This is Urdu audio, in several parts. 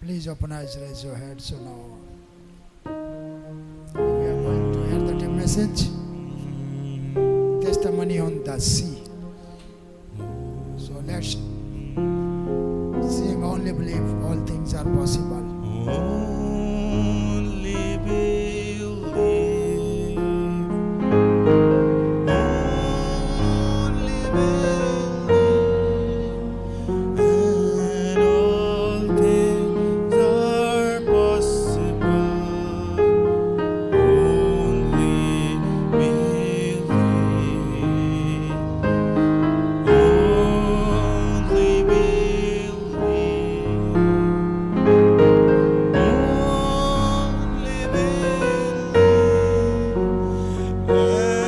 Please open eyes, raise your head. So now we are going to hear the message, testimony on the sea. So let's sing, only believe all things are possible. Only believe, only believe,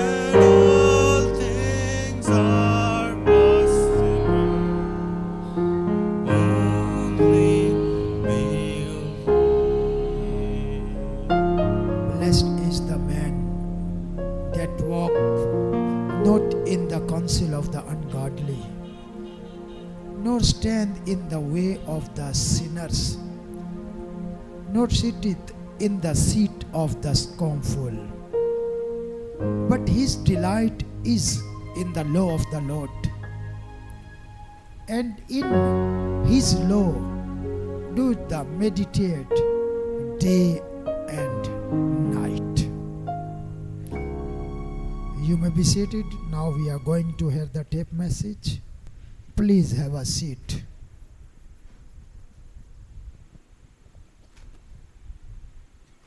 and all things are possible. Only believe, only believe. Blessed is the man that walked not in the counsel of the ungodly, nor stand in the way of the sinners, nor sitteth in the seat of the scornful. But his delight is in the law of the Lord, and in his law doeth the meditate day and night. You may be seated. Now we are going to hear the tape message. Please have a seat.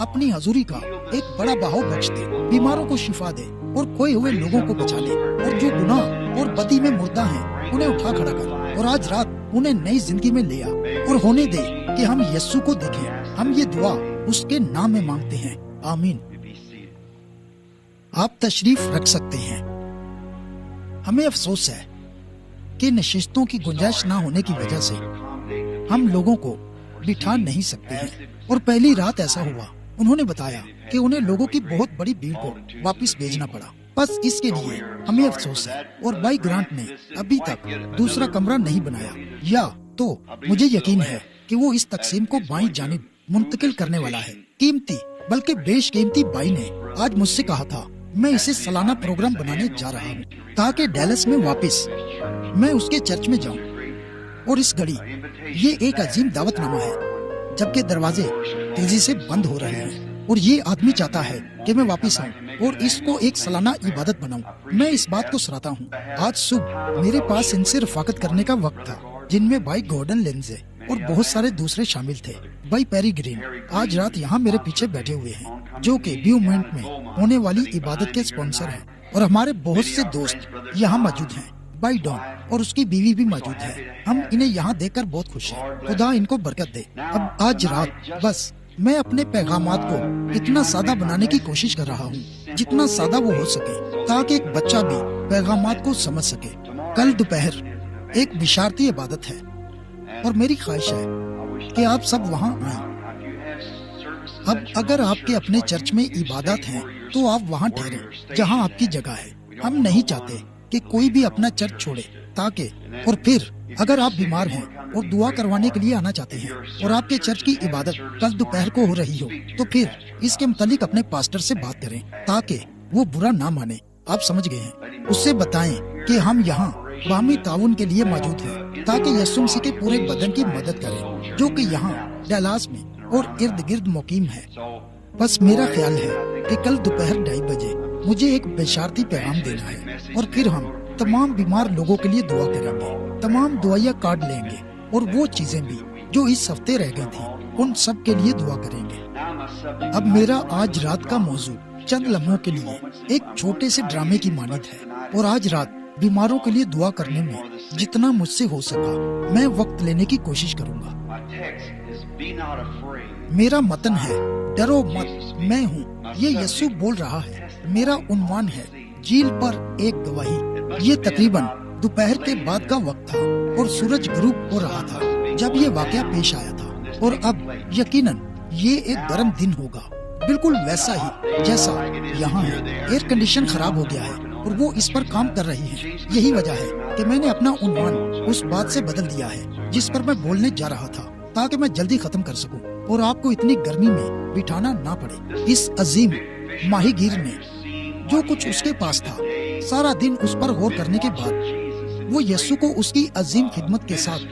اپنی حضوری کا ایک بڑا بہاؤ بخش دے، بیماروں کو شفا دے اور کھوئے ہوئے لوگوں کو بچا لے، اور جو گناہ اور بدی میں مردہ ہیں انہیں اٹھا کھڑا کر اور آج رات انہیں نئی زندگی میں لے آ اور ہونے دے کہ ہم یسوع کو دیکھیں۔ ہم یہ دعا اس کے نام میں مانگتے ہیں، آمین۔ آپ تشریف رکھ سکتے ہیں۔ ہمیں افسوس ہے کہ نشستوں کی گنجائش نہ ہونے کی وجہ سے ہم لوگوں کو بٹھا نہیں سکتے ہیں، اور پہلی رات ایسا ہوا۔ انہوں نے بتایا کہ انہیں لوگوں کی بہت بڑی بھیڑ کو واپس بھیجنا پڑا، بس اس کے لیے ہمیں افسوس ہے، اور بھائی گرانٹ نے ابھی تک دوسرا کمرہ نہیں بنایا، یا تو مجھے یقین ہے کہ وہ اس تقسیم کو بائیں جانب منتقل کرنے والا ہے۔ قیمتی بلکہ بیش قیمتی بھائی نے آج مجھ سے کہا تھا میں اسے سالانہ پروگرام بنانے جا رہا ہوں تاکہ ڈیلس میں واپس میں اس کے چرچ میں جاؤں، اور اس گھڑی یہ ایک عظیم دعوت نامہ ہے جبکہ دروازے تیزی سے بند ہو رہے ہیں، اور یہ آدمی چاہتا ہے کہ میں واپس آؤں اور اس کو ایک سالانہ عبادت بناؤں۔ میں اس بات کو سراہتا ہوں۔ آج صبح میرے پاس ان سے رفاقت کرنے کا وقت تھا، جن میں بھائی گورڈن لینزے اور بہت سارے دوسرے شامل تھے۔ بھائی پیری گرین آج رات یہاں میرے پیچھے بیٹھے ہوئے ہیں، جو کہ بیو مومنٹ میں ہونے والی عبادت کے اسپانسر ہیں، اور ہمارے بہت سے دوست یہاں موجود ہیں۔ بھائی ڈون اور اس کی بیوی بھی موجود ہے۔ ہم انہیں یہاں دیکھ کر بہت خوش ہیں، خدا ان کو برکت دے۔ اب آج رات بس میں اپنے پیغامات کو اتنا سادہ بنانے کی کوشش کر رہا ہوں جتنا سادہ وہ ہو سکے، تاکہ ایک بچہ بھی پیغامات کو سمجھ سکے۔ کل دوپہر ایک بشارتی عبادت ہے، اور میری خواہش ہے کہ آپ سب وہاں آئیں۔ اب اگر آپ کے اپنے چرچ میں عبادات ہیں تو آپ وہاں ٹھہریں جہاں آپ کی جگہ ہے۔ ہم نہیں چاہتے کہ کوئی بھی اپنا چرچ چھوڑے، تاکہ اور پھر اگر آپ بیمار ہیں اور دعا کروانے کے لیے آنا چاہتے ہیں اور آپ کے چرچ کی عبادت کل دوپہر کو ہو رہی ہو، تو پھر اس کے متعلق اپنے پاسٹر سے بات کریں تاکہ وہ برا نہ مانے۔ آپ سمجھ گئے ہیں؟ اس سے بتائیں کہ ہم یہاں باہمی تعاون کے لیے موجود ہیں تاکہ یسوع مسیح کے پورے بدن کی مدد کریں، جو کہ یہاں ڈیلاس میں اور ارد گرد مقیم ہے۔ بس میرا خیال ہے کہ کل دوپہر 2:30 بجے مجھے ایک بشارتی پیغام دینا ہے، اور پھر ہم تمام بیمار لوگوں کے لیے دعا کریں گے، تمام دعائیا کارڈ لیں گے، اور وہ چیزیں بھی جو اس ہفتے رہ گئی تھی ان سب کے لیے دعا کریں گے۔ اب میرا آج رات کا موضوع چند لمحوں کے لیے ایک چھوٹے سے ڈرامے کی مانند ہے، اور آج رات بیماروں کے لیے دعا کرنے میں جتنا مجھ سے ہو سکا میں وقت لینے کی کوشش کروں گا۔ میرا متن ہے ڈرو مت میں ہوں، یہ یسوع بول رہا ہے۔ میرا عنوان ہے جھیل پر ایک گواہی۔ یہ تقریباً دوپہر کے بعد کا وقت تھا اور سورج غروب ہو رہا تھا جب یہ واقعہ پیش آیا تھا، اور اب یقیناً یہ ایک گرم دن ہوگا، بالکل ویسا ہی جیسا یہاں ہے۔ ایئر کنڈیشن خراب ہو گیا ہے اور وہ اس پر کام کر رہی ہے۔ یہی وجہ ہے کہ میں نے اپنا عنوان اس بات سے بدل دیا ہے جس پر میں بولنے جا رہا تھا، تاکہ میں جلدی ختم کر سکوں اور آپ کو اتنی گرمی میں بٹھانا نہ پڑے۔ اس عظیم ماہی گیر نے جو کچھ اس کے پاس تھا سارا دن اس پر غور کرنے کے بعد وہ یسوع کو اس کی عظیم خدمت کے ساتھ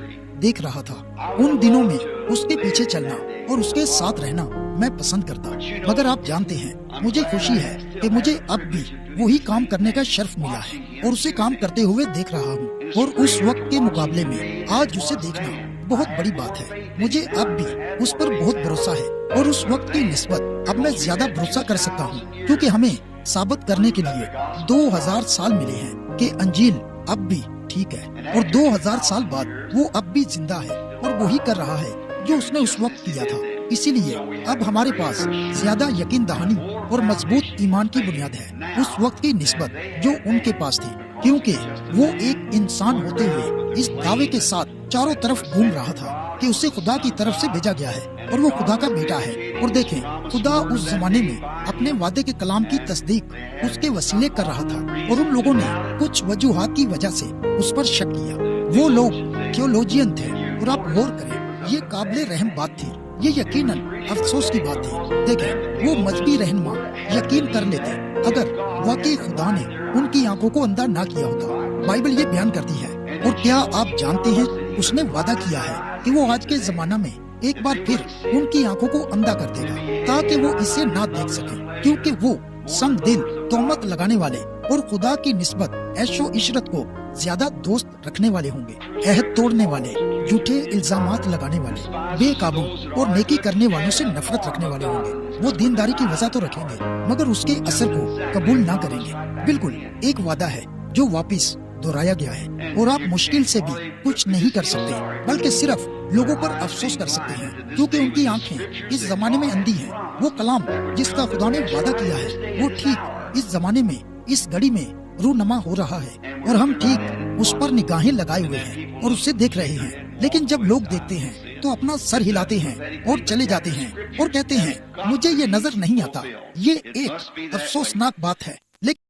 دیکھ رہا تھا۔ ان دنوں میں اس کے پیچھے چلنا اور اس کے ساتھ رہنا میں پسند کرتا، مگر آپ جانتے ہیں مجھے خوشی ہے کہ مجھے اب بھی وہی کام کرنے کا شرف ملا ہے اور اسے کام کرتے ہوئے دیکھ رہا ہوں، اور اس وقت کے مقابلے میں آج اسے دیکھنا بہت بڑی بات ہے۔ مجھے اب بھی اس پر بہت بھروسہ ہے، اور اس وقت کی نسبت اب میں زیادہ بھروسہ کر سکتا ہوں، کیونکہ ہمیں ثابت کرنے کے لیے 2000 سال ملے ہیں کہ انجیل اب بھی ٹھیک ہے، اور 2000 سال بعد وہ اب بھی زندہ ہے اور وہی کر رہا ہے جو اس نے اس وقت کیا تھا۔ اسی لیے اب ہمارے پاس زیادہ یقین دہانی اور مضبوط ایمان کی بنیاد ہے اس وقت کی نسبت جو ان کے پاس تھی، کیونکہ وہ ایک انسان ہوتے ہوئے اس دعوے کے ساتھ چاروں طرف گھوم رہا تھا کہ اسے خدا کی طرف سے بھیجا گیا ہے اور وہ خدا کا بیٹا ہے۔ اور دیکھیں، خدا اس زمانے میں اپنے وعدے کے کلام کی تصدیق اس کے وسیلے کر رہا تھا، اور ان لوگوں نے کچھ وجوہات کی وجہ سے اس پر شک کیا۔ وہ لوگ تھیولوجین تھے، اور آپ غور کریں، یہ قابل رحم بات تھی، یہ یقیناً افسوس کی بات تھی۔ دیکھیں، وہ مذہبی رہنما یقین کر لیتے اگر واقعی خدا نے ان کی آنکھوں کو اندھا نہ کیا ہوتا۔ بائبل یہ بیان کرتی ہے، اور کیا آپ جانتے ہیں اس نے وعدہ کیا ہے کہ وہ آج کے زمانہ میں ایک بار پھر ان کی آنکھوں کو اندھا کر دے گا تاکہ وہ اسے نہ دیکھ سکیں، کیونکہ وہ سنگ دل، تہمت لگانے والے اور خدا کی نسبت عیش و عشرت کو زیادہ دوست رکھنے والے ہوں گے، عہد توڑنے والے، جھوٹے الزامات لگانے والے، بے قابو اور نیکی کرنے والوں سے نفرت رکھنے والے ہوں گے۔ وہ دینداری کی وجہ تو رکھیں گے مگر اس کے اثر کو قبول نہ کریں گے۔ بالکل ایک وعدہ ہے جو واپس دہرایا گیا ہے، اور آپ مشکل سے بھی کچھ نہیں کر سکتے بلکہ صرف لوگوں پر افسوس کر سکتے ہیں کیونکہ ان کی آنکھیں اس زمانے میں اندھی ہیں۔ وہ کلام جس کا خدا نے وعدہ کیا ہے وہ ٹھیک اس زمانے میں اس گھڑی میں رونما ہو رہا ہے، اور ہم ٹھیک اس پر نگاہیں لگائے ہوئے ہیں اور اسے دیکھ رہے ہیں۔ لیکن جب لوگ دیکھتے ہیں تو اپنا سر ہلاتے ہیں اور چلے جاتے ہیں اور کہتے ہیں مجھے یہ نظر نہیں آتا۔ یہ ایک افسوسناک بات ہے، لیکن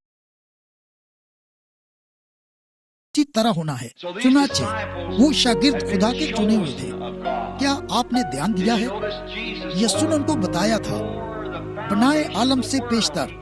اسی طرح ہونا ہے۔ چنانچہ وہ شاگرد خدا کے چنے ہوئے تھے۔ کیا آپ نے دھیان دیا ہے؟ یسوع نے ان کو بتایا تھا، بنائے عالم سے پیشتر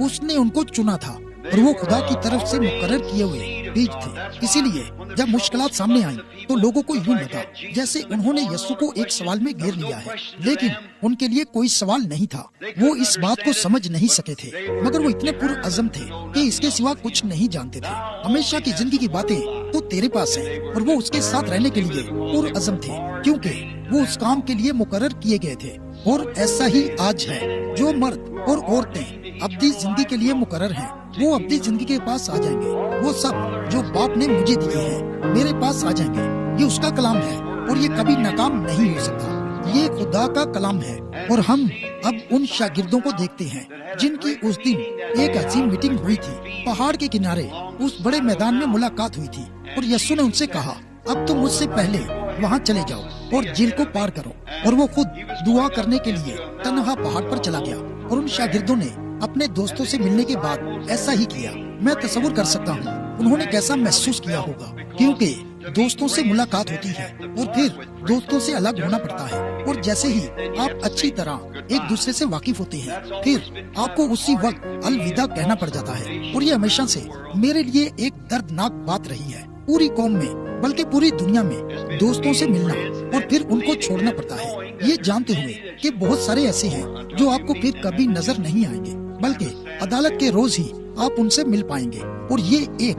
اس نے ان کو چنا تھا، اور وہ خدا کی طرف سے مقرر کیے ہوئے بیج تھے۔ اسی لیے جب مشکلات سامنے آئیں تو لوگوں کو یوں لگا جیسے انہوں نے یسوع کو ایک سوال میں گھیر لیا ہے، لیکن ان کے لیے کوئی سوال نہیں تھا۔ وہ اس بات کو سمجھ نہیں سکے تھے، مگر وہ اتنے پرعزم تھے کہ اس کے سوا کچھ نہیں جانتے تھے۔ ہمیشہ کی زندگی کی باتیں تو تیرے پاس ہیں، اور وہ اس کے ساتھ رہنے کے لیے پرعزم تھے کیونکہ وہ اس کام کے لیے مقرر کیے گئے تھے۔ اور ایسا ہی آج ہے، جو مرد اور عورتیں ابدی زندگی کے لیے مقرر ہیں وہ ابدی زندگی کے پاس آ جائیں گے۔ وہ سب جو باپ نے مجھے دیے ہیں میرے پاس آ جائیں گے۔ یہ اس کا کلام ہے اور یہ کبھی ناکام نہیں ہو سکتا۔ یہ خدا کا کلام ہے، اور ہم اب ان شاگردوں کو دیکھتے ہیں جن کی اس دن ایک عظیم میٹنگ ہوئی تھی۔ پہاڑ کے کنارے اس بڑے میدان میں ملاقات ہوئی تھی، اور یسوع نے ان سے کہا اب تم مجھ سے پہلے وہاں چلے جاؤ اور جھیل کو پار کرو۔ اور وہ خود دعا کرنے کے لیے تنہا پہاڑ پر چلا گیا، اور ان شاگردوں نے اپنے دوستوں سے ملنے کے بعد ایسا ہی کیا۔ میں تصور کر سکتا ہوں انہوں نے کیسا محسوس کیا ہوگا، کیونکہ دوستوں سے ملاقات ہوتی ہے اور پھر دوستوں سے الگ ہونا پڑتا ہے، اور جیسے ہی آپ اچھی طرح ایک دوسرے سے واقف ہوتے ہیں پھر آپ کو اسی وقت الوداع کہنا پڑ جاتا ہے۔ اور یہ ہمیشہ سے میرے لیے ایک دردناک بات رہی ہے، پوری قوم میں بلکہ پوری دنیا میں دوستوں سے ملنا اور پھر ان کو چھوڑنا پڑتا ہے، یہ جانتے ہوئے کہ بہت سارے ایسے ہیں جو آپ کو پھر کبھی نظر نہیں آئیں گے بلکہ عدالت کے روز ہی آپ ان سے مل پائیں گے، اور یہ ایک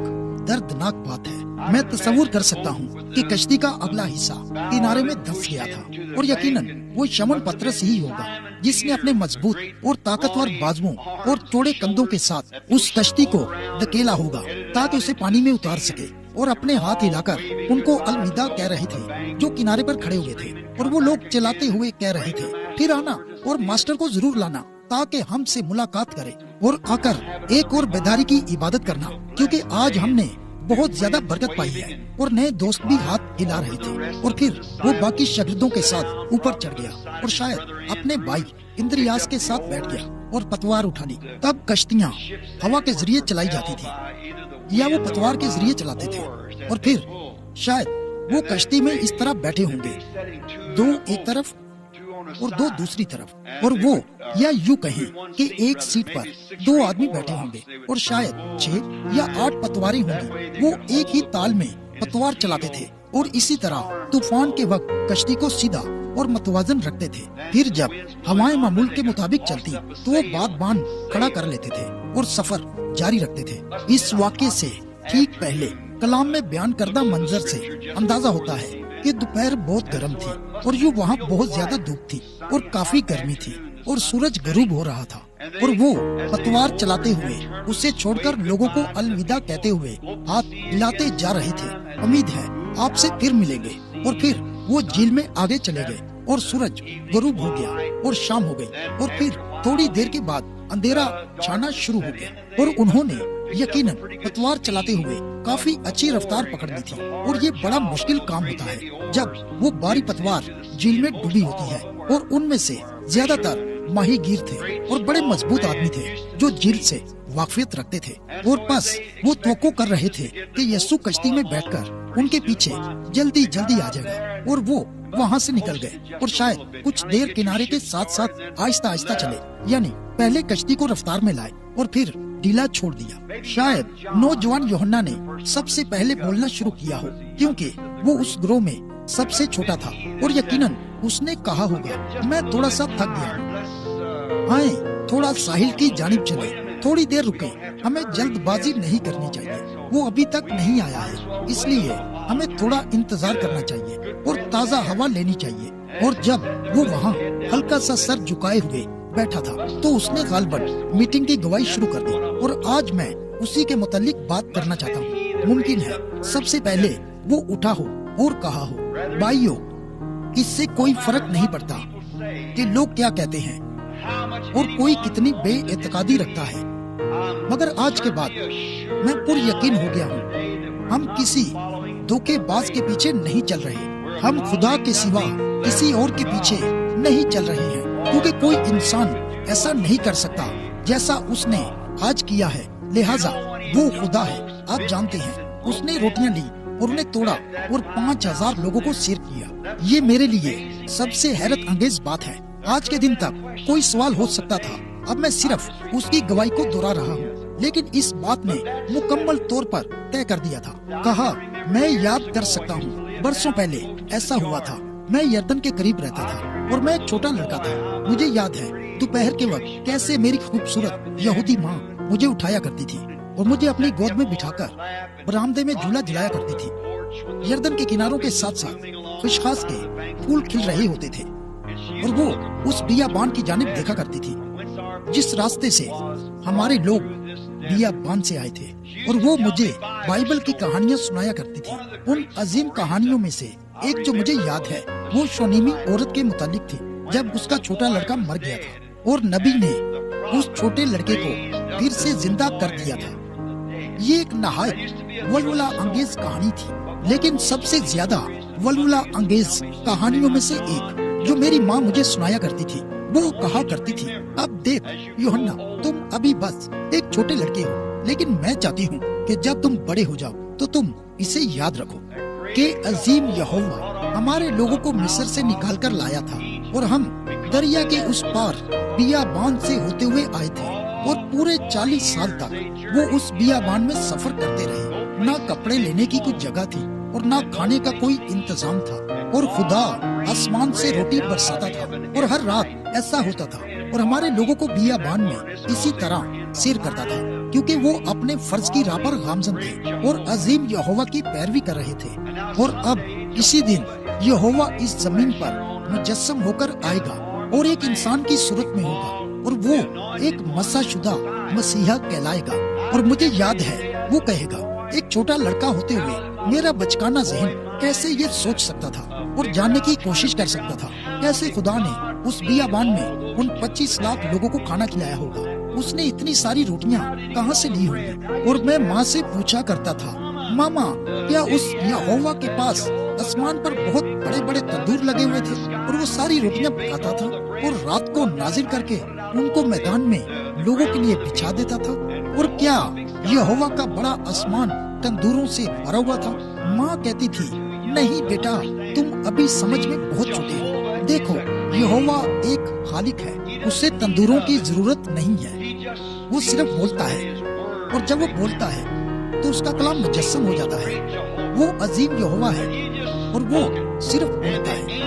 دردناک بات ہے۔ میں تصور کر سکتا ہوں کہ کشتی کا اگلا حصہ کنارے میں دھنس گیا تھا، اور یقیناً وہ شمعون پترس ہی ہوگا جس نے اپنے مضبوط اور طاقتور بازوؤں اور چوڑے کندھوں کے ساتھ اس کشتی کو دھکیلا ہوگا تاکہ اسے پانی میں اتار سکے، اور اپنے ہاتھ ہلا کر ان کو الوداع کہہ رہے تھے جو کنارے پر کھڑے ہوئے تھے۔ اور وہ لوگ چلاتے ہوئے کہہ رہے تھے پھر آنا اور ماسٹر کو ضرور لانا تاکہ ہم سے ملاقات کرے، اور آ کر ایک اور بیداری کی عبادت کرنا، کیونکہ آج ہم نے بہت زیادہ برکت پائی ہے۔ اور نئے دوست بھی ہاتھ ہلا رہے تھے، اور پھر وہ باقی شاگردوں کے ساتھ اوپر چڑھ گیا اور شاید اپنے بھائی اندریاس کے ساتھ بیٹھ گیا اور پتوار اٹھا لی۔ تب کشتیاں ہوا کے ذریعے چلائی جاتی تھی یا وہ پتوار کے ذریعے چلاتے تھے، اور پھر شاید وہ کشتی میں اس طرح بیٹھے ہوں گے، دو ایک طرف اور دو دوسری طرف، اور وہ یا یوں کہیں کہ ایک سیٹ پر دو آدمی بیٹھے ہوں گے اور شاید 6 یا 8 پتواریں ہوں گی۔ وہ ایک ہی تال میں پتوار چلاتے تھے اور اسی طرح طوفان کے وقت کشتی کو سیدھا اور متوازن رکھتے تھے۔ پھر جب ہوائیں معمول کے مطابق چلتی تو وہ باد باندھ کھڑا کر لیتے تھے اور سفر جاری رکھتے تھے۔ اس واقعے سے ٹھیک پہلے کلام میں بیان کردہ منظر سے اندازہ ہوتا ہے کہ دوپہر بہت گرم تھی، اور یوں وہاں بہت زیادہ دھوپ تھی اور کافی گرمی تھی، اور سورج غروب ہو رہا تھا، اور وہ پتوار چلاتے ہوئے اسے چھوڑ کر لوگوں کو الوداع کہتے ہوئے ہاتھ ہلاتے جا رہے تھے۔ امید ہے آپ سے پھر ملیں گے۔ اور پھر وہ جھیل میں آگے چلے گئے اور سورج غروب ہو گیا اور شام ہو گئی، اور پھر تھوڑی دیر کے بعد اندھیرا چھانا شروع ہو گیا، اور انہوں نے یقیناً پتوار چلاتے ہوئے کافی اچھی رفتار پکڑ لی تھی۔ اور یہ بڑا مشکل کام ہوتا ہے جب وہ باری پتوار جھیل میں ڈوبی ہوتی ہے، اور ان میں سے زیادہ تر ماہی گیر تھے اور بڑے مضبوط آدمی تھے جو جھیل سے واقفیت رکھتے تھے، اور بس وہ توقع کر رہے تھے کہ یسوع کشتی میں بیٹھ کر ان کے پیچھے جلدی جلدی آ جائے گا، اور وہ وہاں سے نکل گئے اور شاید کچھ دیر کنارے کے ساتھ ساتھ آہستہ آہستہ چلے، یعنی پہلے کشتی کو رفتار میں لائے اور پھر ڈھیلا چھوڑ دیا۔ شاید نوجوان یوحنا نے سب سے پہلے بولنا شروع کیا ہو، کیونکہ وہ اس گروہ میں سب سے چھوٹا تھا، اور یقیناً اس نے کہا ہوگا میں تھوڑا سا تھک گیا ہوں، آئیں تھوڑا ساحل کی جانب چلے، تھوڑی دیر رکیں، ہمیں جلد بازی نہیں کرنی چاہیے، وہ ابھی تک نہیں آیا ہے، اس لیے ہمیں تھوڑا انتظار کرنا چاہیے اور تازہ ہوا لینی چاہیے۔ اور جب وہ وہاں ہلکا سا سر جھکائے ہوئے بیٹھا تھا تو اس نے غالباً میٹنگ کی گواہی شروع کر دی، اور آج میں اسی کے متعلق بات کرنا چاہتا ہوں۔ ممکن ہے سب سے پہلے وہ اٹھا ہو اور کہا ہو، بھائیو، اس سے کوئی فرق نہیں پڑتا کہ لوگ کیا کہتے ہیں اور کوئی کتنی بے اعتقادی رکھتا ہے، مگر آج کے بعد میں پر یقین ہو گیا ہوں، ہم کسی دھوکے باز کے پیچھے نہیں چل رہے، ہم خدا کے سوا کسی اور کے پیچھے نہیں چل رہے ہیں، کیونکہ کوئی انسان ایسا نہیں کر سکتا جیسا اس نے آج کیا ہے، لہٰذا وہ خدا ہے۔ آپ جانتے ہیں اس نے روٹیاں لی اور انہیں توڑا اور 5000 لوگوں کو سیر کیا۔ یہ میرے لیے سب سے حیرت انگیز بات ہے۔ آج کے دن تک کوئی سوال ہو سکتا تھا، اب میں صرف اس کی گواہی کو دہرا رہا ہوں، لیکن اس بات نے مکمل طور پر طے کر دیا تھا۔ کہا، میں یاد کر سکتا ہوں برسوں پہلے ایسا ہوا تھا، میں یردن کے قریب رہتا تھا اور میں ایک چھوٹا لڑکا تھا۔ مجھے یاد ہے دوپہر کے وقت کیسے میری خوبصورت یہودی ماں مجھے اٹھایا کرتی تھی اور مجھے اپنی گود میں بٹھا کر برآمدے میں جھولا جلایا کرتی تھی۔ یردن کے کناروں کے ساتھ ساتھ خشخاش کے پھول کھل رہے ہوتے تھے اور وہ اس بیابان کی جانب دیکھا کرتی تھی جس راستے سے ہمارے لوگ بیابان سے آئے تھے، اور وہ مجھے بائبل کی کہانیاں سنایا کرتی تھی۔ ان عظیم کہانیوں میں سے ایک جو مجھے یاد ہے وہ شونیمی عورت کے متعلق تھی، جب اس کا چھوٹا لڑکا مر گیا تھا اور نبی نے اس چھوٹے لڑکے کو پھر سے زندہ کر دیا تھا۔ یہ ایک نہایت ولولہ انگیز کہانی تھی، لیکن سب سے زیادہ ولولہ انگیز کہانیوں میں سے ایک جو میری ماں مجھے سنایا کرتی تھی، وہ کہا کرتی تھی، اب دیکھ یوحنا، تم ابھی بس ایک چھوٹے لڑکے ہو، لیکن میں چاہتی ہوں کہ جب تم بڑے ہو جاؤ تو تم اسے یاد رکھو کہ عظیم یہوہ ہمارے لوگوں کو مصر سے نکال کر لایا تھا، اور ہم دریا کے اس پار بیابان سے ہوتے ہوئے آئے تھے، اور پورے 40 سال تک وہ اس بیابان میں سفر کرتے رہے۔ نہ کپڑے لینے کی کوئی جگہ تھی اور نہ کھانے کا کوئی انتظام تھا، اور خدا آسمان سے روٹی برساتا تھا، اور ہر رات ایسا ہوتا تھا، اور ہمارے لوگوں کو بیابان میں اسی طرح سیر کرتا تھا، کیونکہ وہ اپنے فرض کی راہ پر گامزن تھے اور عظیم یہوہ کی پیروی کر رہے تھے۔ اور اب اسی دن یہوہ اس زمین پر مجسم ہو کر آئے گا اور ایک انسان کی صورت میں ہوگا، اور وہ ایک مسح شدہ مسیحا کہلائے گا۔ اور مجھے یاد ہے وہ کہے گا، ایک چھوٹا لڑکا ہوتے ہوئے میرا بچکانہ ذہن کیسے یہ سوچ سکتا تھا اور جاننے کی کوشش کر سکتا تھا کیسے خدا نے اس بیابان میں ان 25 لاکھ لوگوں کو کھانا کھلایا ہوگا۔ اس نے اتنی ساری روٹیاں کہاں سے لی ہوگی؟ اور میں ماں سے پوچھا کرتا تھا، ماما، کیا اس یہوہ کے پاس آسمان پر بہت بڑے بڑے تندور لگے ہوئے تھے اور وہ ساری روٹیاں پکاتا تھا اور رات کو نازل کر کے ان کو میدان میں لوگوں کے لیے بچھا دیتا تھا؟ اور کیا یہوہ کا بڑا آسمان تندوروں سے بھرا ہوا تھا؟ ماں کہتی تھی، نہیں بیٹا، تم ابھی سمجھ میں بہت چھوٹے ہو۔ دیکھو، یہوہ ایک خالق ہے، اسے تندوروں کی ضرورت نہیں ہے، وہ صرف بولتا ہے، اور جب وہ بولتا ہے تو اس کا کلام مجسم ہو جاتا ہے۔ وہ عظیم یہوہ ہے اور وہ صرف بولتا ہے،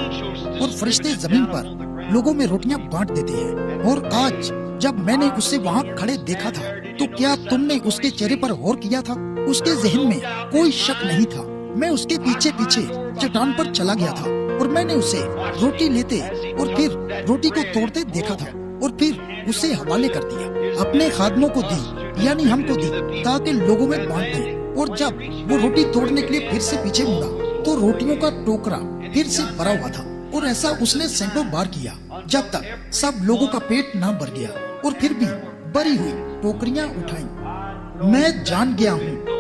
اور فرشتے زمین پر لوگوں میں روٹیاں بانٹ دیتے ہیں۔ اور آج جب میں نے اسے وہاں کھڑے دیکھا تھا تو کیا تم نے اس کے چہرے پر غور کیا تھا؟ اس کے ذہن میں کوئی شک نہیں تھا۔ میں اس کے پیچھے پیچھے چٹان پر چلا گیا تھا اور میں نے اسے روٹی لیتے اور پھر روٹی کو توڑتے دیکھا تھا، اور پھر اسے حوالے کر دیا، اپنے خادموں کو دی، یعنی ہم کو دی، تاکہ لوگوں میں بانٹ دیں۔ اور جب وہ روٹی توڑنے کے لیے پھر سے پیچھے مڑا تو روٹیوں کا ٹوکرا پھر سے بھرا ہوا تھا، اور ایسا اس نے سینکڑوں بار کیا جب تک سب لوگوں کا پیٹ نہ بھر گیا، اور پھر بھی بھری ہوئی ٹوکریاں اٹھائیں۔ میں جان گیا ہوں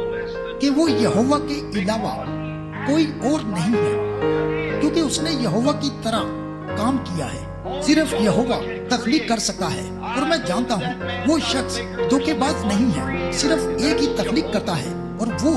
کہ وہ یہوہ کے علاوہ کوئی اور نہیں ہے، کیونکہ اس نے یہوہ کی طرح کام کیا ہے۔ صرف یہوہ تخلیق کر سکتا ہے، اور میں جانتا ہوں وہ شخص دھوکے باز نہیں ہے، صرف ایک ہی تخلیق کرتا ہے اور وہ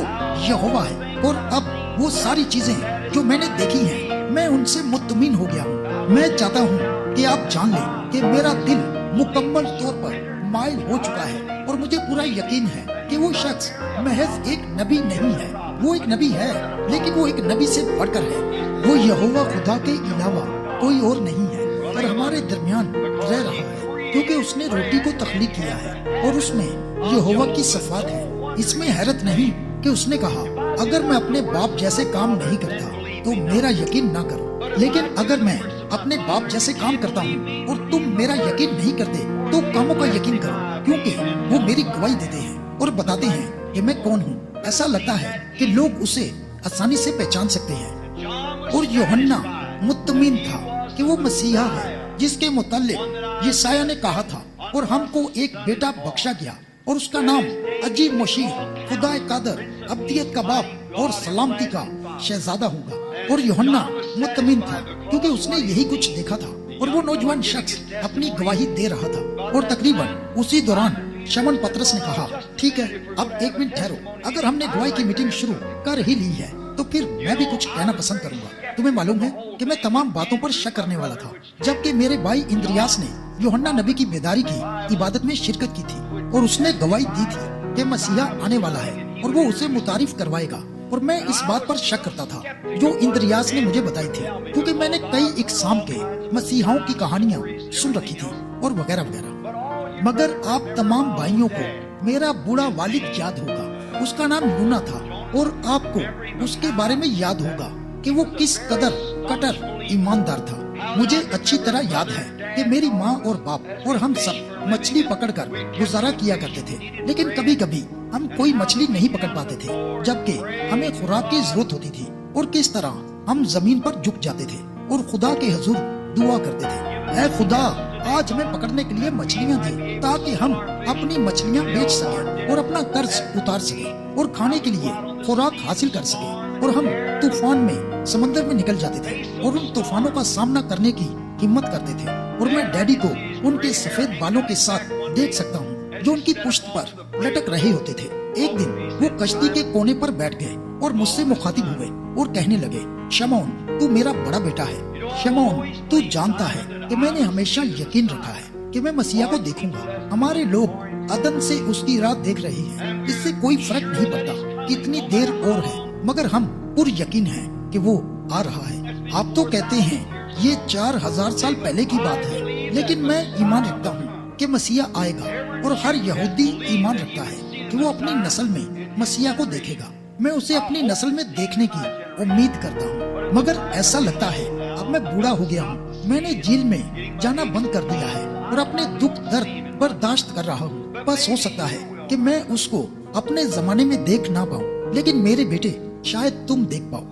یہوہ ہے۔ اور اب وہ ساری چیزیں جو میں نے دیکھی ہیں، میں ان سے مطمئن ہو گیا ہوں۔ میں چاہتا ہوں کہ آپ جان لیں کہ میرا دل مکمل طور پر مائل ہو چکا ہے، اور مجھے پورا یقین ہے کہ وہ شخص محض ایک نبی نہیں ہے، وہ ایک نبی ہے، لیکن وہ ایک نبی سے بڑھ کر ہے۔ وہ یہوہ خدا کے علاوہ کوئی اور نہیں ہے، اور ہمارے درمیان رہ رہا ہے، کیونکہ اس نے روٹی کو تخلیق کیا ہے اور اس میں یہوہ کی صفات ہے۔ اس میں حیرت نہیں کہ اس نے کہا، اگر میں اپنے باپ جیسے کام نہیں کرتا تو میرا یقین نہ کرو، لیکن اگر میں اپنے باپ جیسے کام کرتا ہوں اور تم میرا یقین نہیں کرتے تو کاموں کا یقین کرو، کیونکہ وہ میری گواہی دیتے ہیں اور بتاتے ہیں کہ میں کون ہوں۔ ایسا لگتا ہے کہ لوگ اسے آسانی سے پہچان سکتے ہیں۔ اور یوحنا مطمئن تھا کہ وہ مسیحا ہے جس کے متعلق یسایہ نے کہا تھا، اور ہم کو ایک بیٹا بخشا گیا اور اس کا نام عجیب مشیر، خدا قادر، ابدیت کا باپ اور سلامتی کا شہزادہ ہوگا۔ اور یوحنا مطمئن تھا کیونکہ اس نے یہی کچھ دیکھا تھا، اور وہ نوجوان شخص اپنی گواہی دے رہا تھا۔ اور تقریباً اسی دوران شمعون پترس نے کہا، ٹھیک ہے، اب ایک منٹ ٹھہرو، اگر ہم نے گواہی کی میٹنگ شروع کر ہی لی ہے تو پھر میں بھی کچھ کہنا پسند کروں گا۔ تمہیں معلوم ہے کہ میں تمام باتوں پر شک کرنے والا تھا، جبکہ میرے بھائی اندریاس نے یوحنا نبی کی بیداری کی عبادت میں شرکت کی تھی، اور اس نے گواہی دی تھی کہ مسیحا آنے والا ہے اور وہ اسے متعارف کروائے گا۔ اور میں اس بات پر شک کرتا تھا جو اندریاس نے مجھے بتائی تھی، کیونکہ میں نے کئی اقسام کے مسیحاؤں کی کہانیاں سن رکھی تھی اور وغیرہ وغیرہ۔ مگر آپ تمام بھائیوں کو میرا بوڑھا والد یاد ہوگا، اس کا نام یونا تھا، اور آپ کو اس کے بارے میں یاد ہوگا کہ وہ کس قدر کٹر ایماندار تھا۔ مجھے اچھی طرح یاد ہے کہ میری ماں اور باپ اور ہم سب مچھلی پکڑ کر گزارا کیا کرتے تھے، لیکن کبھی کبھی ہم کوئی مچھلی نہیں پکڑ پاتے تھے جبکہ ہمیں خوراک کی ضرورت ہوتی تھی، اور کس طرح ہم زمین پر جھک جاتے تھے اور خدا کے حضور دعا کرتے تھے، اے خدا آج ہمیں پکڑنے کے لیے مچھلیاں دے تاکہ ہم اپنی مچھلیاں بیچ سکیں اور اپنا قرض اتار سکیں اور کھانے کے لیے خوراک حاصل کر سکیں۔ اور ہم طوفان میں سمندر میں نکل جاتے تھے اور ان طوفانوں کا سامنا کرنے کی ہمت کرتے تھے، اور میں ڈیڈی کو ان کے سفید بالوں کے ساتھ دیکھ سکتا ہوں جو ان کی پشت پر لٹک رہے ہوتے تھے۔ ایک دن وہ کشتی کے کونے پر بیٹھ گئے اور مجھ سے مخاطب ہوئے اور کہنے لگے، شمعون تو میرا بڑا بیٹا ہے، شمعون تو جانتا ہے کہ میں نے ہمیشہ یقین رکھا ہے کہ میں مسیحا کو دیکھوں گا۔ ہمارے لوگ عدن سے اس کی رات دیکھ رہے ہیں، اس سے کوئی فرق نہیں پڑتا کتنی دیر اور ہے، مگر ہم پر یقین ہیں کہ وہ آ رہا ہے۔ آپ تو کہتے ہیں یہ 4000 سال پہلے کی بات ہے، لیکن میں ایمان رکھتا ہوں کہ مسیحا آئے گا، اور ہر یہودی ایمان رکھتا ہے کہ وہ اپنی نسل میں مسیحا کو دیکھے گا۔ میں اسے اپنی نسل میں دیکھنے کی امید کرتا ہوں، مگر ایسا لگتا ہے اب میں بوڑھا ہو گیا ہوں۔ میں نے جیل میں جانا بند کر دیا ہے اور اپنے دکھ درد برداشت کر رہا ہوں۔ بس ہو سکتا ہے کہ میں اس کو اپنے زمانے میں دیکھ نہ پاؤں، لیکن میرے بیٹے شاید تم دیکھ پاؤ،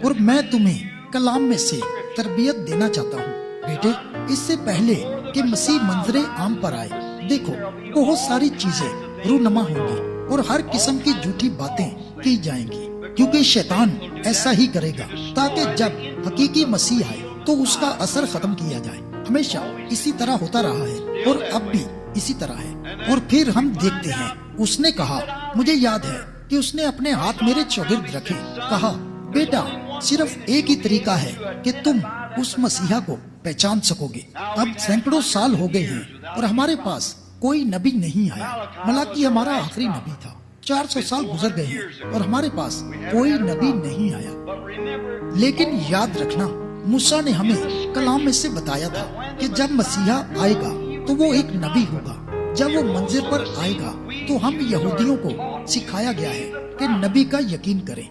اور میں تمہیں کلام میں سے تربیت دینا چاہتا ہوں۔ بیٹے، اس سے پہلے کہ مسیح منظر عام پر آئے، دیکھو بہت ساری چیزیں رونما ہوں گی اور ہر قسم کی جھوٹی باتیں کی جائیں گی، کیونکہ شیطان ایسا ہی کرے گا تاکہ جب حقیقی مسیح آئے تو اس کا اثر ختم کیا جائے۔ ہمیشہ اسی طرح ہوتا رہا ہے اور اب بھی اسی طرح ہے۔ اور پھر ہم دیکھتے ہیں، اس نے کہا، مجھے یاد ہے کہ اس نے اپنے ہاتھ میرے چوگرد رکھے، کہا، بیٹا صرف ایک ہی طریقہ ہے کہ تم اس مسیحا کو پہچان سکو گے۔ اب سینکڑوں سال ہو گئے ہیں اور ہمارے پاس کوئی نبی نہیں آیا۔ ملاکی ہمارا آخری نبی تھا۔ 400 سال گزر گئے ہیں اور ہمارے پاس کوئی نبی نہیں آیا۔ لیکن یاد رکھنا، موسیٰ نے ہمیں کلام میں سے بتایا تھا کہ جب مسیحا آئے گا تو وہ ایک نبی ہوگا۔ جب وہ منظر پر آئے گا تو ہم یہودیوں کو سکھایا گیا ہے کہ نبی کا یقین کریں،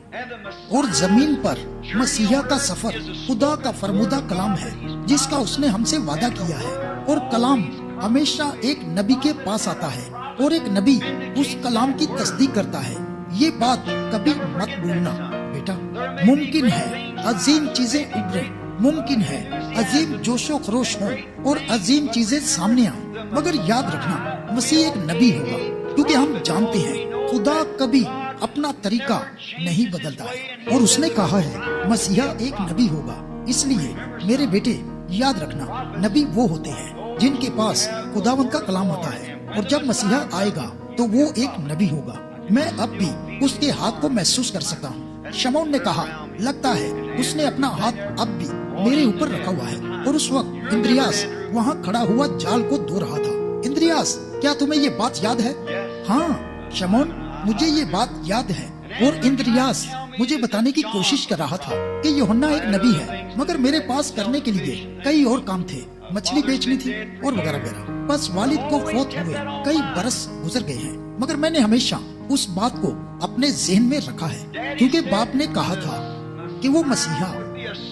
اور زمین پر مسیحا کا سفر خدا کا فرمودہ کلام ہے جس کا اس نے ہم سے وعدہ کیا ہے، اور کلام ہمیشہ ایک نبی کے پاس آتا ہے اور ایک نبی اس کلام کی تصدیق کرتا ہے۔ یہ بات کبھی مت بھولنا بیٹا۔ ممکن ہے عظیم چیزیں ابھریں، ممکن ہے عظیم جوش و خروش ہوں اور عظیم چیزیں سامنے آئیں، مگر یاد رکھنا مسیح ایک نبی ہوگا، کیونکہ ہم جانتے ہیں خدا کبھی اپنا طریقہ نہیں بدلتا ہے، اور اس نے کہا ہے مسیحا ایک نبی ہوگا۔ اس لیے میرے بیٹے یاد رکھنا، نبی وہ ہوتے ہیں جن کے پاس خداوند کا کلام آتا ہے، اور جب مسیحا آئے گا تو وہ ایک نبی ہوگا۔ میں اب بھی اس کے ہاتھ کو محسوس کر سکتا ہوں۔ شمعون نے کہا، لگتا ہے اس نے اپنا ہاتھ اب بھی میرے اوپر رکھا ہوا ہے، اور اس وقت اندریاس وہاں کھڑا ہوا جال کو دھو رہا تھا۔ اندریاس، کیا تمہیں یہ بات یاد ہے؟ ہاں شمعون، مجھے یہ بات یاد ہے، اور اندریاس مجھے بتانے کی کوشش کر رہا تھا کہ یوحنا ایک نبی ہے، مگر میرے پاس کرنے کے لیے کئی اور کام تھے، مچھلی بیچنی تھی اور وغیرہ وغیرہ۔ بس والد کو فوت ہوئے کئی برس گزر گئے ہیں، مگر میں نے ہمیشہ اس بات کو اپنے ذہن میں رکھا ہے، کیونکہ باپ نے کہا تھا کہ وہ مسیحا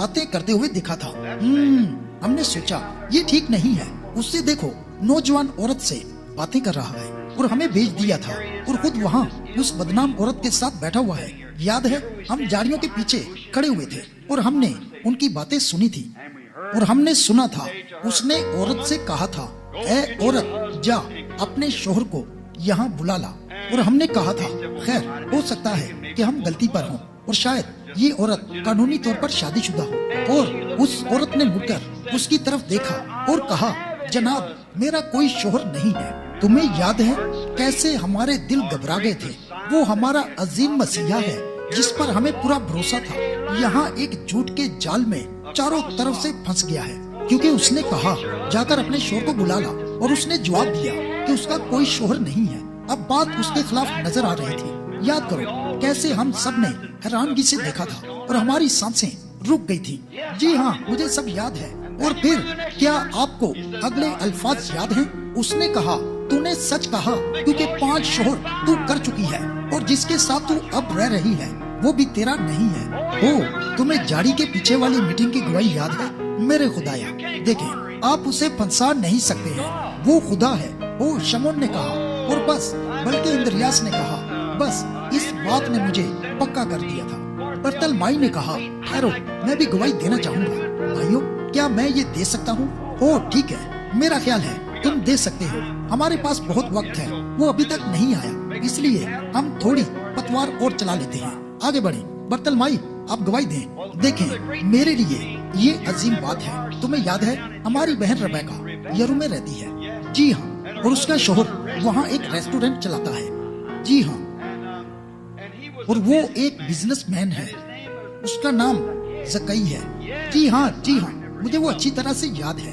باتیں کرتے ہوئے دکھا تھا۔ ہم نے سوچا یہ ٹھیک نہیں ہے، اس سے دیکھو نوجوان عورت سے باتیں کر رہا ہے، اور ہمیں بھیج دیا تھا اور خود وہاں اس بدنام عورت کے ساتھ بیٹھا ہوا ہے۔ یاد ہے ہم جاریوں کے پیچھے کھڑے ہوئے تھے اور ہم نے ان کی باتیں سنی تھی، اور ہم نے سنا تھا اس نے عورت سے کہا تھا، اے عورت جا اپنے شوہر کو یہاں بلا لا، اور ہم نے کہا تھا خیر ہو سکتا ہے کہ ہم غلطی پر ہوں، اور شاید یہ عورت قانونی طور پر شادی شدہ ہو۔ اور اس عورت نے مڑ کر اس کی طرف دیکھا اور کہا، جناب میرا کوئی شوہر نہیں ہے۔ تمہیں یاد ہے کیسے ہمارے دل گھبرا گئے تھے؟ وہ ہمارا عظیم مسیحا ہے جس پر ہمیں پورا بھروسہ تھا، یہاں ایک جھوٹ کے جال میں چاروں طرف سے پھنس گیا ہے، کیونکہ اس نے کہا جا کر اپنے شوہر کو بلا لا، اور اس نے جواب دیا کہ اس کا کوئی شوہر نہیں ہے۔ اب بات اس کے خلاف نظر آ رہی تھی۔ یاد کرو کیسے ہم سب نے حیرانگی سے دیکھا تھا اور ہماری سانسیں رک گئی تھی۔ جی ہاں مجھے سب یاد ہے۔ اور پھر کیا آپ کو اگلے الفاظ یاد ہیں؟ اس نے کہا تو نے سچ کہا، کیونکہ 5 شوہر تو کر چکی ہے، اور جس کے ساتھ تو اب رہ رہی ہے وہ بھی تیرا نہیں ہے۔ تمہیں جاڑی کے پیچھے والی میٹنگ کی گواہی یاد ہے؟ میرے خدایا دیکھیں آپ اسے پھنسا نہیں سکتے ہیں، وہ خدا ہے۔ شمعون نے کہا، اور بس بلکہ اندریاس نے کہا، بس اس بات نے مجھے پکا کر دیا تھا۔ برتلمائی نے کہا، ٹھہرو میں بھی گواہی دینا چاہوں گا۔ بھائیو کیا میں یہ دے سکتا ہوں؟ ٹھیک ہے، میرا خیال ہے تم دے سکتے ہو، ہمارے پاس بہت وقت ہے، وہ ابھی تک نہیں آیا، اس لیے ہم تھوڑی پتوار اور چلا لیتے ہیں۔ آگے بڑھیں۔ برتلمائی آپ گواہی دیں۔ دیکھیں میرے لیے یہ عظیم بات ہے۔ تمہیں یاد ہے ہماری بہن ربیکا یرو میں رہتی ہے؟ جی ہاں، اور اس کا شوہر وہاں ایک ریسٹورینٹ چلاتا ہے۔ جی ہاں، اور وہ ایک بزنس مین ہے، اس کا نام زکئی ہے۔ جی ہاں مجھے وہ اچھی طرح سے یاد ہے۔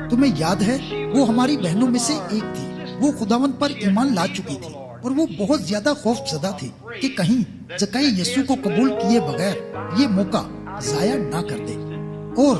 تمہیں یاد ہے وہ ہماری بہنوں میں سے ایک تھی، وہ خداوند پر ایمان لا چکی تھی، اور وہ بہت زیادہ خوف زدہ تھی کہ کہیں زکئی یسوع کو قبول کیے بغیر یہ موقع ضائع نہ کر دے۔ اور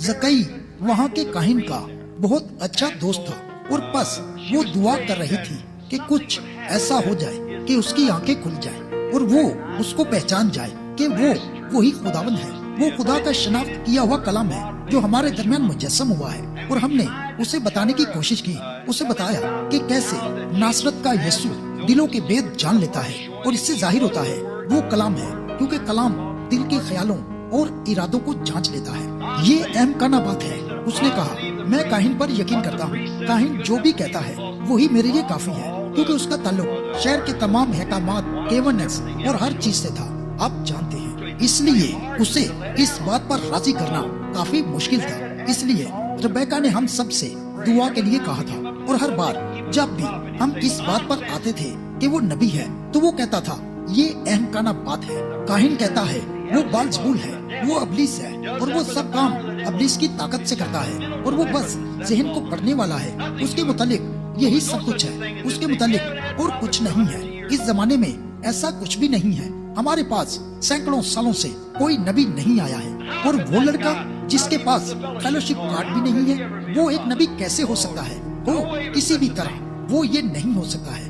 زکئی وہاں کے کاہن کا بہت اچھا دوست تھا، اور بس وہ دعا کر رہی تھی کہ کچھ ایسا ہو جائے کہ اس کی آنکھیں کھل جائیں اور وہ اس کو پہچان جائے کہ وہ وہی خداوند ہے، وہ خدا کا شناخت کیا ہوا کلام ہے جو ہمارے درمیان مجسم ہوا ہے۔ اور ہم نے اسے بتانے کی کوشش کی، اسے بتایا کہ کیسے ناصرت کا یسوع دلوں کے بید جان لیتا ہے، اور اس سے ظاہر ہوتا ہے وہ کلام ہے، کیونکہ کلام دل کے خیالوں اور ارادوں کو جانچ لیتا ہے۔ یہ اہم کانا بات ہے۔ اس نے کہا میں کاہن پر یقین کرتا ہوں، کاہن جو بھی کہتا ہے وہی میرے لیے کافی ہے، کیونکہ اس کا تعلق شہر کے تمام احکامات کیونس اور ہر چیز سے تھا، آپ جانتے ہیں۔ اس لیے اسے اس بات پر راضی کرنا کافی مشکل تھا۔ اس لیے ربیکا نے ہم سب سے دعا کے لیے کہا تھا، اور ہر بار جب بھی ہم اس بات پر آتے تھے کہ وہ نبی ہے تو وہ کہتا تھا یہ اہم کانا بات ہے، کاہن کہتا ہے وہ بالزبول ہے، وہ ابلیس ہے، اور وہ سب کام ابلیس کی طاقت سے کرتا ہے، اور وہ بس ذہن کو پڑھنے والا ہے، اس کے متعلق یہی سب کچھ ہے، اس کے متعلق اور کچھ نہیں ہے۔ اس زمانے میں ایسا کچھ بھی نہیں ہے، ہمارے پاس سینکڑوں سالوں سے کوئی نبی نہیں آیا ہے، اور وہ لڑکا جس کے پاس فیلوشپ کارڈ بھی نہیں ہے وہ ایک نبی کیسے ہو سکتا ہے؟ کسی بھی طرح وہ یہ نہیں ہو سکتا ہے۔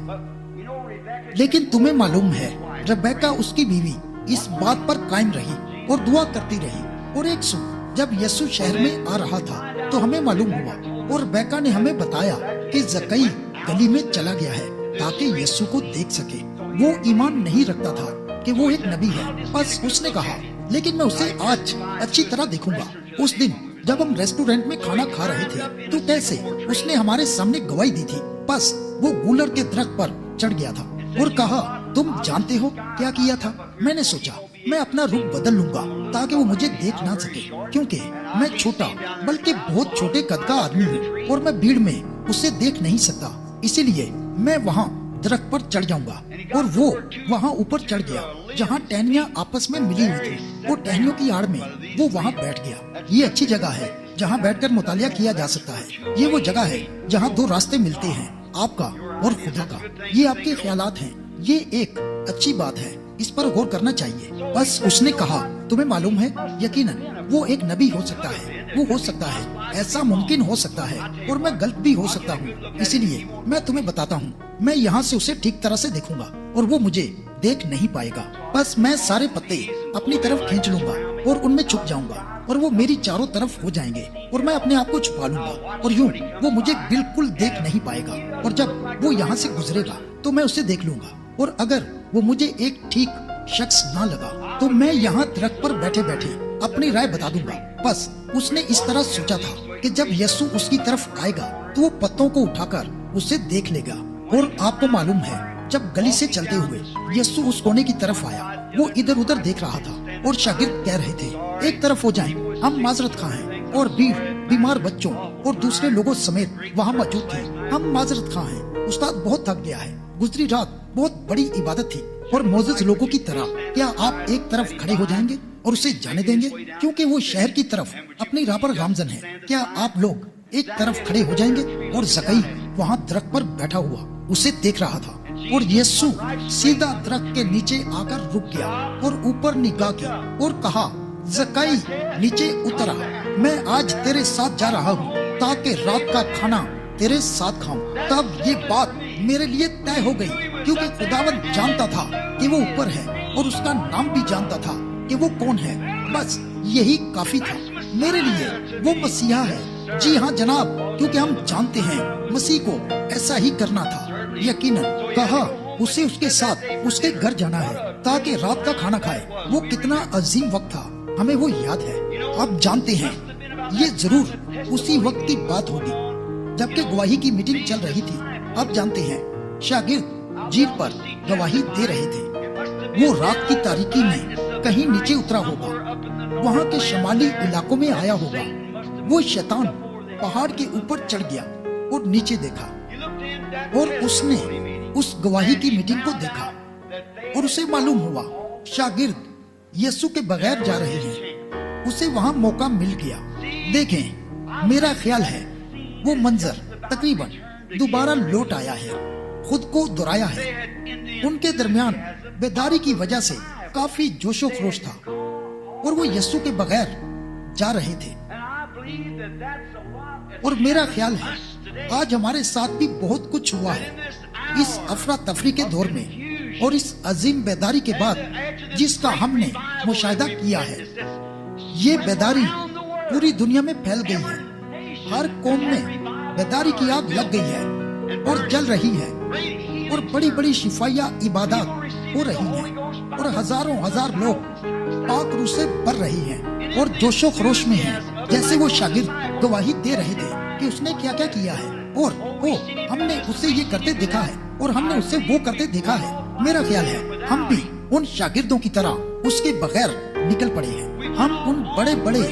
لیکن تمہیں معلوم ہے ربیکا اس کی بیوی اس بات پر قائم رہی اور دعا کرتی رہی، اور ایک صبح جب یسوع شہر میں آ رہا تھا تو ہمیں معلوم ہوا، اور ربیکا نے ہمیں بتایا کہ زکئی گلی میں چلا گیا ہے تاکہ یسوع کو دیکھ سکے۔ وہ ایمان نہیں رکھتا تھا کہ وہ ایک نبی ہے، بس اس نے کہا لیکن میں اسے آج اچھی طرح دیکھوں گا۔ اس دن جب ہم ریسٹورینٹ میں کھانا کھا رہے تھے تو کیسے اس نے ہمارے سامنے گواہی دی تھی، بس وہ گولر کے درخت پر چڑھ گیا تھا اور کہا تم جانتے ہو کیا کیا تھا؟ میں نے سوچا میں اپنا رخ بدل لوں گا تاکہ وہ مجھے دیکھ نہ سکے، کیونکہ میں چھوٹا بلکہ بہت چھوٹے قد کا آدمی ہوں اور میں بھیڑ میں اسے دیکھ نہیں سکتا، اسی لیے میں وہاں درخت پر چڑھ جاؤں گا۔ اور وہ وہاں اوپر چڑھ گیا جہاں ٹہنیاں آپس میں ملی ہوئی تھی، اور ٹہنیوں کی آڑ میں وہ وہاں بیٹھ گیا۔ یہ اچھی جگہ ہے جہاں بیٹھ کر مطالعہ کیا جا سکتا ہے، یہ وہ جگہ ہے جہاں 2 راستے ملتے ہیں، آپ کا اور خدا کا۔ یہ آپ کے خیالات ہیں، یہ ایک اچھی بات ہے، اس پر غور کرنا چاہیے۔ بس اس نے کہا تمہیں معلوم ہے یقیناً وہ ایک نبی ہو سکتا ہے، وہ ہو سکتا ہے، ایسا ممکن ہو سکتا ہے، اور میں غلط بھی ہو سکتا ہوں، اسی لیے میں تمہیں بتاتا ہوں میں یہاں سے اسے ٹھیک طرح سے دیکھوں گا اور وہ مجھے دیکھ نہیں پائے گا، بس میں سارے پتے اپنی طرف کھینچ لوں گا اور ان میں چھپ جاؤں گا اور وہ میری چاروں طرف ہو جائیں گے اور میں اپنے آپ کو چھپا لوں گا اور یوں وہ مجھے بالکل دیکھ نہیں پائے گا اور جب وہ یہاں سے گزرے گا تو میں اسے دیکھ لوں گا اور اگر وہ مجھے ایک ٹھیک شخص نہ لگا تو میں یہاں درخت پر بیٹھے بیٹھے اپنی رائے بتا دوں گا۔ بس اس نے اس طرح سوچا تھا کہ جب یسوع اس کی طرف آئے گا تو وہ پتوں کو اٹھا کر اسے دیکھ لے گا۔ اور آپ کو معلوم ہے جب گلی سے چلتے ہوئے یسوع اس کونے کی طرف آیا وہ ادھر ادھر دیکھ رہا تھا اور شاگرد کہہ رہے تھے ایک طرف ہو جائیں، ہم معذرت خواہ ہیں، اور بھیڑ بیمار بچوں اور دوسرے لوگوں سمیت وہاں موجود تھے، ہم معذرت خواہ ہیں، استاد بہت تھک گیا ہے، گزری رات بہت بڑی عبادت تھی اور معزز لوگوں کی طرح کیا آپ ایک طرف کھڑے ہو جائیں گے اور اسے جانے دیں گے کیونکہ وہ شہر کی طرف اپنی راہ پر گامزن ہے؟ کیا آپ لوگ ایک طرف کھڑے ہو جائیں گے؟ اور زکئی وہاں درخت پر بیٹھا ہوا اسے دیکھ رہا تھا اور یسوع سیدھا درخت کے نیچے آ کر رک گیا اور اوپر نگاہ کی اور کہا زکئی نیچے اترا، میں آج تیرے ساتھ جا رہا ہوں تاکہ رات کا کھانا تیرے ساتھ کھاؤں۔ تب یہ بات میرے لیے طے ہو گئی کیونکہ خداوند جانتا تھا کہ وہ اوپر ہے اور اس کا نام بھی جانتا تھا کہ وہ کون ہے۔ بس یہی کافی تھا میرے لیے، وہ مسیحا ہے۔ جی ہاں جناب، کیونکہ ہم جانتے ہیں مسیح کو ایسا ہی کرنا تھا۔ یقیناً کہا اسے اس کے ساتھ اس کے گھر جانا ہے تاکہ رات کا کھانا کھائے۔ وہ کتنا عظیم وقت تھا، ہمیں وہ یاد ہے۔ آپ جانتے ہیں یہ ضرور اسی وقت کی بات ہوگی جبکہ گواہی کی میٹنگ چل رہی تھی۔ آپ جانتے ہیں شاگرد جھیل پر گواہی دے رہے تھے۔ وہ رات کی تاریکی میں کہیں نیچے اترا ہوگا، وہاں کے شمالی علاقوں میں آیا ہوگا۔ وہ شیطان پہاڑ کے اوپر چڑھ گیا اور نیچے دیکھا اور اس نے اس گواہی کی میٹنگ کو دیکھا اور اسے معلوم ہوا شاگرد یسوع کے بغیر جا رہے ہیں۔ اسے وہاں موقع مل گیا۔ دیکھیں میرا خیال ہے وہ منظر تقریباً دوبارہ لوٹ آیا ہے، خود کو دہرایا ہے۔ ان کے درمیان بیداری کی وجہ سے کافی جوش و خروش تھا اور وہ یسوع کے بغیر جا رہے تھے۔ اور میرا خیال ہے آج ہمارے ساتھ بھی بہت کچھ ہوا ہے اس افراتفری کے دور میں اور اس عظیم بیداری کے بعد جس کا ہم نے مشاہدہ کیا ہے۔ یہ بیداری پوری دنیا میں پھیل گئی ہے، ہر قوم میں بیداری کی آگ لگ گئی ہے اور جل رہی ہے اور بڑی بڑی شفائیہ عبادات ہو رہی ہیں اور ہزاروں ہزار لوگ پاک روح سے بھر رہی ہیں اور جوش و خروش میں ہیں، جیسے وہ شاگرد گواہی دے رہے تھے کہ اس نے کیا کیا کیا ہے اور ہم نے اسے یہ کرتے دیکھا ہے اور ہم نے اسے وہ کرتے دیکھا ہے۔ میرا خیال ہے ہم بھی ان شاگردوں کی طرح اس کے بغیر نکل پڑے ہیں۔ ہم ان بڑے بڑے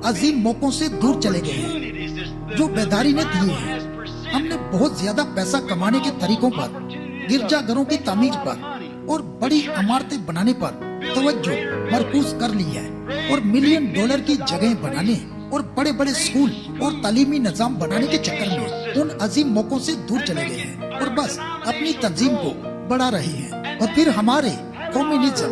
عظیم موقعوں سے دور چلے گئے ہیں جو بیداری نے دیے ہیں۔ ہم نے بہت زیادہ پیسہ کمانے کے طریقوں پر، گرجا گھروں کی تعمیر پر اور بڑی عمارتیں بنانے پر توجہ مرکوز کر لی ہے اور ملین ڈالر کی جگہیں بنانے اور بڑے بڑے اسکول اور تعلیمی نظام بنانے کے چکر میں ان عظیم موقعوں سے دور چلے گئے ہیں اور بس اپنی تنظیم کو بڑھا رہے ہیں۔ اور پھر ہمارے کمیونزم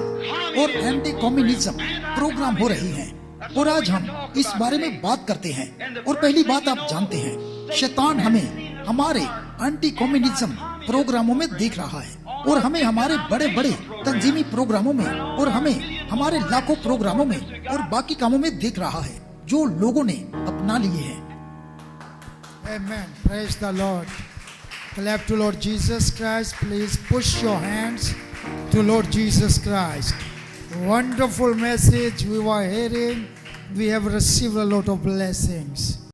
اور اینٹی کمیونزم پروگرام ہو رہی ہیں اور آج ہم اس بارے میں بات کرتے ہیں۔ اور پہلی بات آپ جانتے ہیں شیطان ہمیں ہمارے اینٹی کمیونزم پروگراموں میں دیکھ رہا ہے اور ہمیں ہمارے بڑے بڑے تنظیمی پروگراموں میں اور ہمیں ہمارے لاکھوں پروگراموں میں اور باقی کاموں میں دیکھ رہا ہے جو لوگوں نے اپنا لیے ہیں۔ Amen. Praise the Lord. Clap to Lord Jesus Christ. Please push your hands to Lord Jesus Christ. Wonderful message we were hearing. We have received a lot of blessings.